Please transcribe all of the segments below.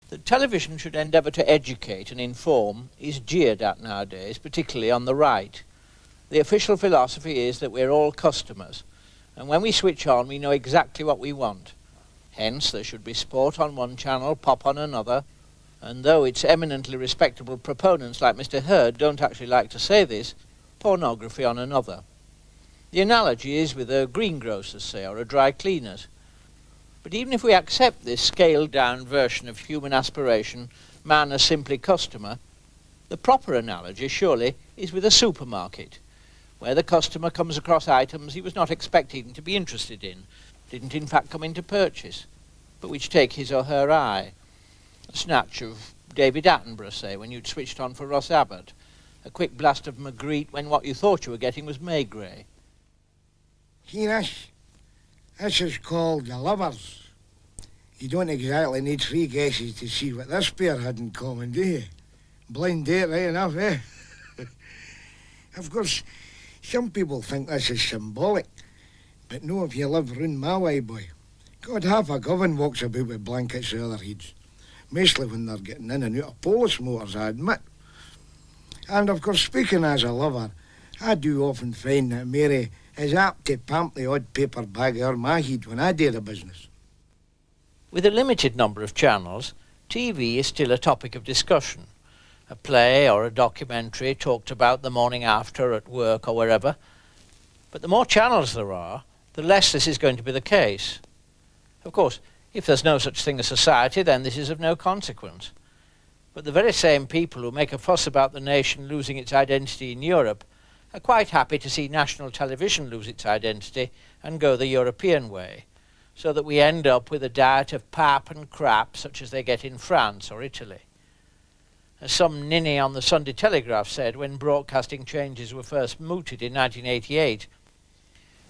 That television should endeavour to educate and inform is jeered at nowadays, particularly on the right. The official philosophy is that we're all customers, and when we switch on we know exactly what we want. Hence there should be sport on one channel, pop on another, and though its eminently respectable proponents like Mr. Hurd don't actually like to say this, pornography on another. The analogy is with a greengrocer's, say, or a dry cleaner's. But even if we accept this scaled-down version of human aspiration, man as simply customer, the proper analogy, surely, is with a supermarket, where the customer comes across items he was not expecting to be interested in, didn't in fact come in to purchase, but which take his or her eye. A snatch of David Attenborough, say, when you'd switched on for Ross Abbott, a quick blast of Magritte when what you thought you were getting was Maigret. See this? This is called the Lovers. You don't exactly need three guesses to see what this pair had in common, do you? Blind date, right enough, eh? Of course, some people think this is symbolic, but no if you live round my way, boy. God, half a govan walks about with blankets to other heads, mostly when they're getting in and out of police motors, I admit. And of course, speaking as a lover, I do often find that Mary is apt to pamp the odd paper bag over my head when I do the business. With a limited number of channels, TV is still a topic of discussion. A play or a documentary talked about the morning after at work or wherever. But the more channels there are, the less this is going to be the case. Of course, if there's no such thing as society, then this is of no consequence. But the very same people who make a fuss about the nation losing its identity in Europe are quite happy to see national television lose its identity and go the European way, so that we end up with a diet of pap and crap such as they get in France or Italy. As some ninny on the Sunday Telegraph said when broadcasting changes were first mooted in 1988,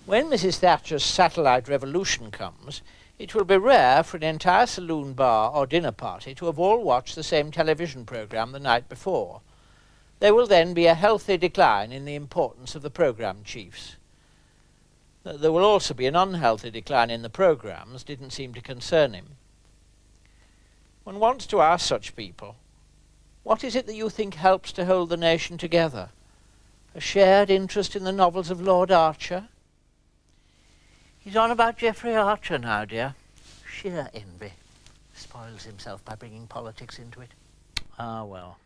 when Mrs. Thatcher's satellite revolution comes, it will be rare for an entire saloon bar or dinner party to have all watched the same television programme the night before. There will then be a healthy decline in the importance of the programme chiefs. There will also be an unhealthy decline in the programmes didn't seem to concern him. One wants to ask such people, what is it that you think helps to hold the nation together? A shared interest in the novels of Lord Archer? He's on about Geoffrey Archer now, dear. Sheer envy. Spoils himself by bringing politics into it. Ah, well.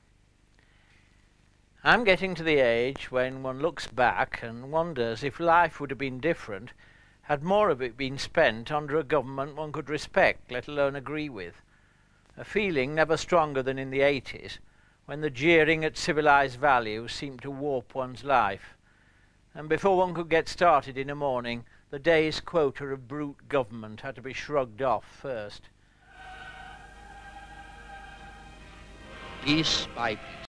I'm getting to the age when one looks back and wonders if life would have been different had more of it been spent under a government one could respect, let alone agree with. A feeling never stronger than in the 80s, when the jeering at civilized values seemed to warp one's life. And before one could get started in a morning, the day's quota of brute government had to be shrugged off first. Piece by piece.